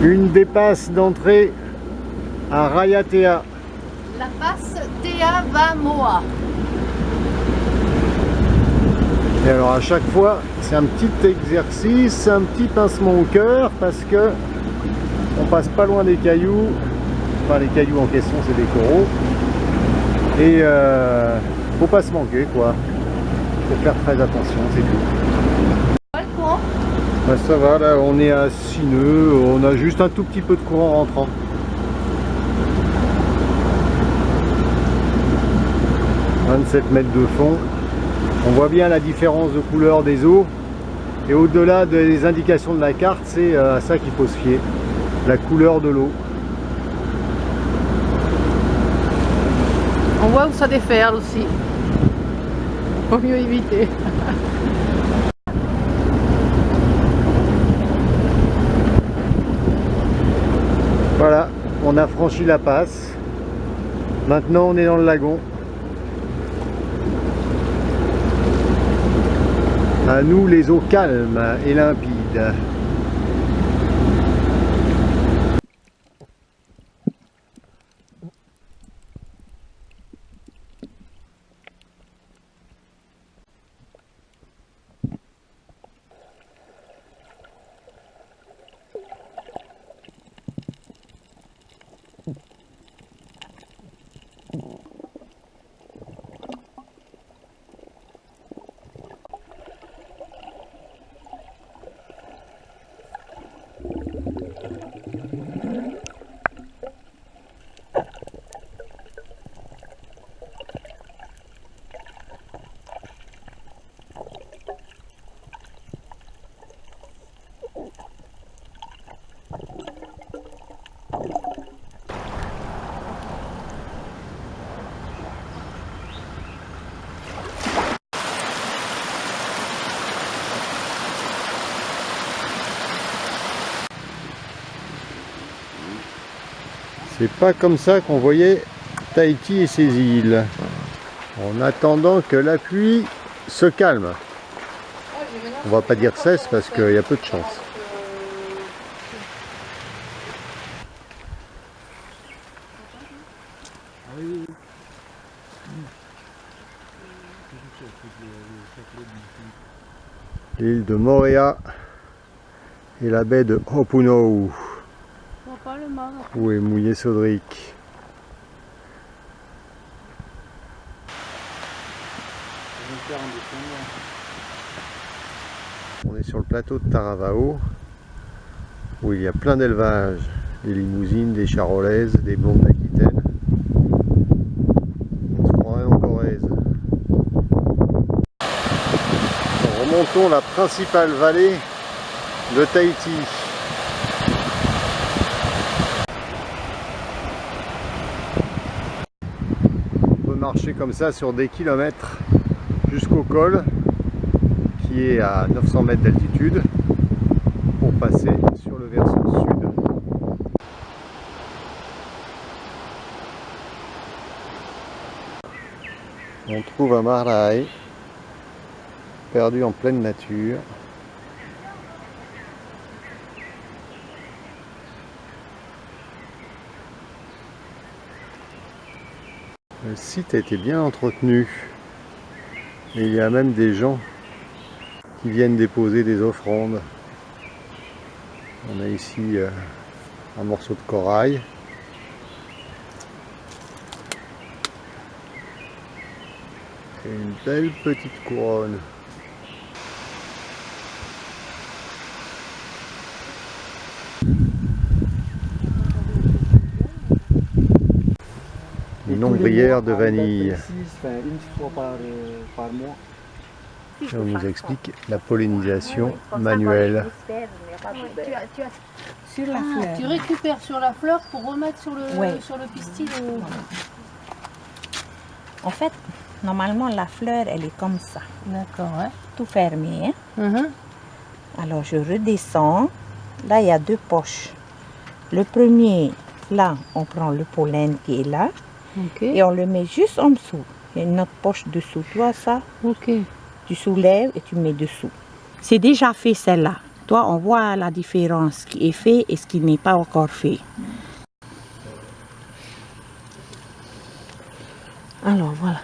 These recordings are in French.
Une des passes d'entrée à Raiatea. La passe Tea Vamoa. Et alors à chaque fois, c'est un petit exercice, un petit pincement au cœur parce que on passe pas loin des cailloux. Enfin, les cailloux en question, c'est des coraux. Et faut pas se manquer, quoi. Faut faire très attention, c'est tout. Le courant? Ben, ça va, là, on est à 6 nœuds. On a juste un tout petit peu de courant rentrant. « 27 mètres de fond. On voit bien la différence de couleur des eaux. Et au-delà des indications de la carte, c'est à ça qu'il faut se fier. La couleur de l'eau. On voit où ça déferle aussi. Faut mieux éviter. Voilà, on a franchi la passe. Maintenant, on est dans le lagon. À nous, les eaux calmes et limpides. C'est pas comme ça qu'on voyait Tahiti et ses îles. En attendant que la pluie se calme. On va pas dire cesse parce qu'il y a peu de chance. L'île de Moorea et la baie de Hopunou. Où est mouillé Sodric. On est sur le plateau de Taravao où il y a plein d'élevages, des limousines, des charolaises, des blondes d'Aquitaine. On se croirait en Corrèze. Remontons la principale vallée de Tahiti. Marcher comme ça sur des kilomètres jusqu'au col qui est à 900 mètres d'altitude pour passer sur le versant sud. On trouve un marae perdu en pleine nature. Le site a été bien entretenu et il y a même des gens qui viennent déposer des offrandes. On a ici un morceau de corail. Et une belle petite couronne. Une ombrière de vanille. On nous explique la pollinisation manuelle. Sur la fleur. Tu récupères sur la fleur pour remettre sur le pistil. En fait, normalement, la fleur, elle est comme ça. D'accord, ouais. Tout fermé. Hein? Alors, je redescends. Là, il y a deux poches. Le premier, là, on prend le pollen qui est là. Okay. Et on le met juste en dessous. Il y a une autre poche dessous. Tu vois ça? Ok. Tu soulèves et tu mets dessous. C'est déjà fait celle-là. Toi, on voit la différence, ce qui est fait et ce qui n'est pas encore fait. Alors, voilà.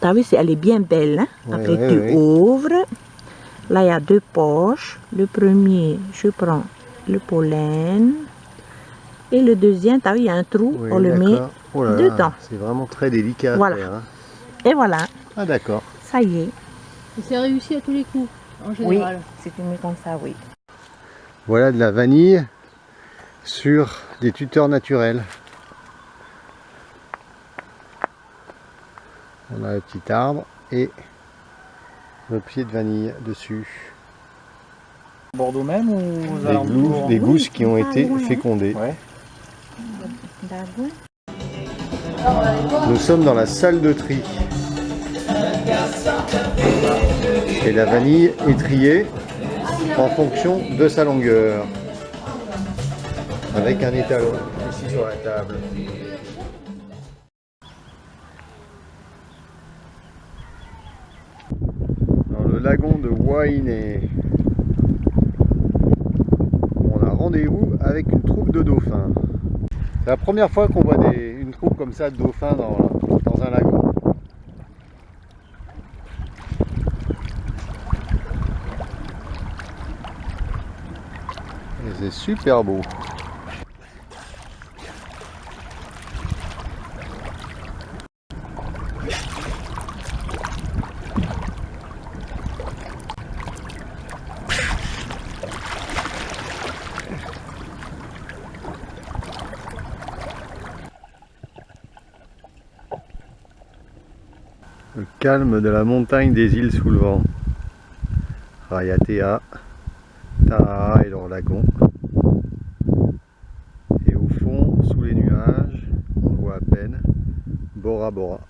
T'as vu, elle est bien belle. Hein? Après, tu ouvres. Là, il y a 2 poches. Le premier, je prends le pollen. Et le deuxième, t'as vu, il y a un trou. On le met dedans. C'est vraiment très délicat voilà. à faire. Hein. Et voilà. Ah, d'accord. Ça y est. Et c'est réussi à tous les coups, en général. Oui, c'est mieux comme ça, oui. Voilà de la vanille sur des tuteurs naturels. On a le petit arbre et le pied de vanille dessus. Bordeaux même ou aux alentours? Des gousses qui ont été fécondées. Ouais. Nous sommes dans la salle de tri. Et la vanille est triée en fonction de sa longueur. Avec un étalon ici sur la table. Dans le lagon de Wainé, on a rendez-vous avec une troupe de dauphins. C'est la première fois qu'on voit une troupe comme ça de dauphins dans un lagon. Et c'est super beau. Le calme de la montagne des îles sous le vent. Raiatea, Taha et leur lagon. Et au fond, sous les nuages, on voit à peine Bora Bora.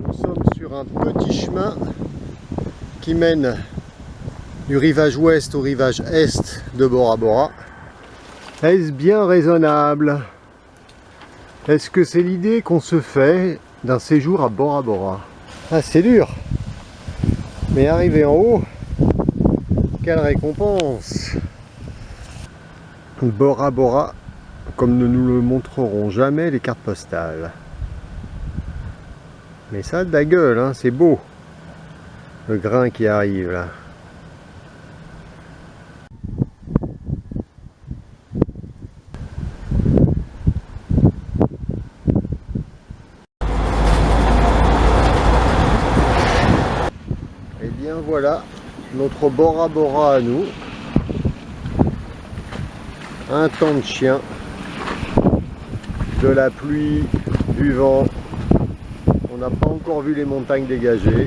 Nous sommes sur un petit chemin qui mène du rivage ouest au rivage est de Bora Bora. Est-ce bien raisonnable? Est-ce que c'est l'idée qu'on se fait d'un séjour à Bora Bora? Ah, c'est dur, mais arriver en haut, quelle récompense! Bora Bora, comme ne nous le montreront jamais les cartes postales. Mais ça a de la gueule, hein, c'est beau, le grain qui arrive là. Voilà notre Bora Bora à nous. Un temps de chien, de la pluie, du vent. On n'a pas encore vu les montagnes dégagées.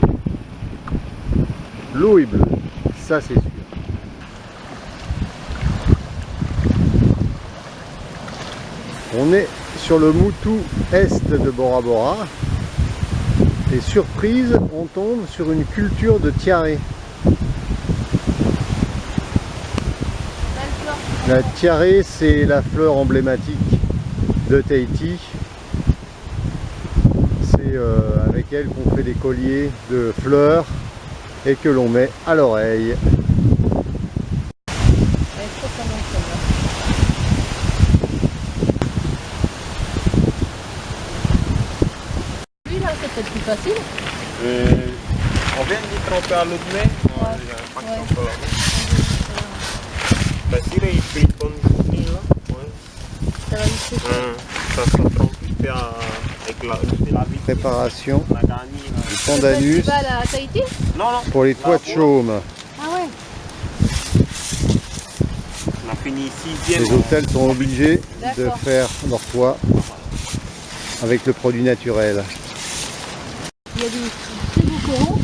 L'eau est bleue, ça c'est sûr. On est sur le Moutou est de Bora Bora. Et surprise, on tombe sur une culture de tiare. La tiare, c'est la fleur emblématique de Tahiti. C'est avec elle qu'on fait des colliers de fleurs et que l'on met à l'oreille. C'est peut-être plus facile. On vient de tromper à l'autre main. Facile, il fait une bonne journée là. Ouais. Ça va vite se faire. Ça se trompe avec la vie. Préparation On a gagné. du pandanus Tu vas à Tahiti? Non, non. pour les toits de chaume. Ah ouais. On a fini 6e. Les hôtels sont obligés de D'accord. faire leur toit avec le produit naturel. Il y a des très beaux coraux.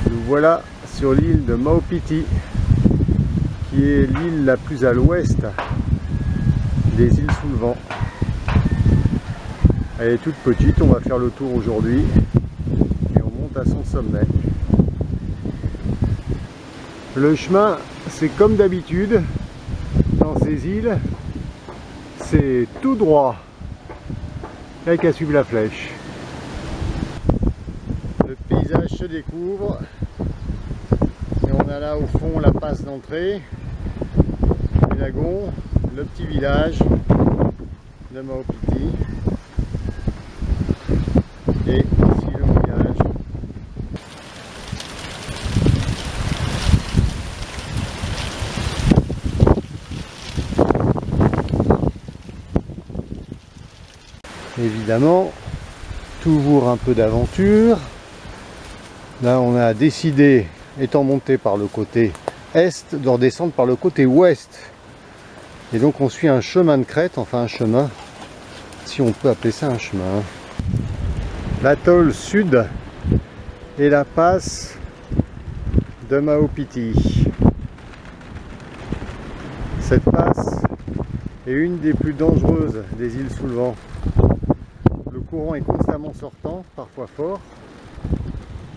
Nous voilà sur l'île de Maupiti, qui est l'île la plus à l'ouest des îles sous le vent. Elle est toute petite, on va faire le tour aujourd'hui et on monte à son sommet. Le chemin, c'est comme d'habitude dans ces îles, c'est tout droit. Il n'y a qu'à suivre la flèche. Le paysage se découvre et on a là au fond la passe d'entrée du lagon, le petit village de Maupiti et ici le village. Évidemment, toujours un peu d'aventure. Là, on a décidé, étant monté par le côté est, de redescendre par le côté ouest. Et donc, on suit un chemin de crête, enfin un chemin, si on peut appeler ça un chemin. L'atoll sud et la passe de Maupiti. Cette passe est une des plus dangereuses des îles sous le vent. Le courant est constamment sortant, parfois fort.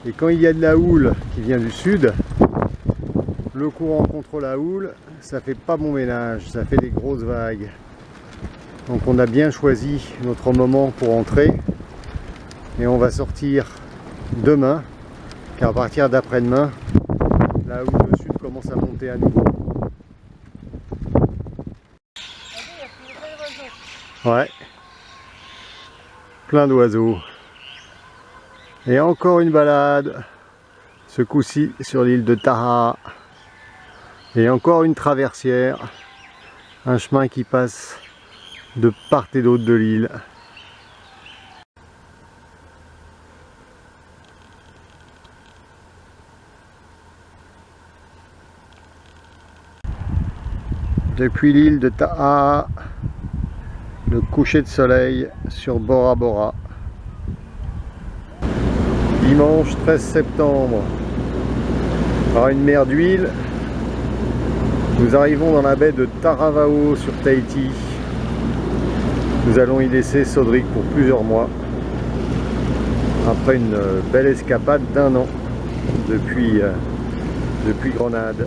Et quand il y a de la houle qui vient du sud, le courant contre la houle, ça fait pas bon ménage, ça fait des grosses vagues. Donc on a bien choisi notre moment pour entrer. Et on va sortir demain, car à partir d'après-demain, la houle du sud commence à monter à nouveau. Ouais. Plein d'oiseaux. Et encore une balade, ce coup-ci sur l'île de Taha. Et encore une traversière, un chemin qui passe de part et d'autre de l'île. Depuis l'île de Taha, le coucher de soleil sur Bora Bora. Dimanche 13 septembre, par une mer d'huile, nous arrivons dans la baie de Taravao sur Tahiti. Nous allons y laisser Sodric pour plusieurs mois, après une belle escapade d'1 an depuis Grenade.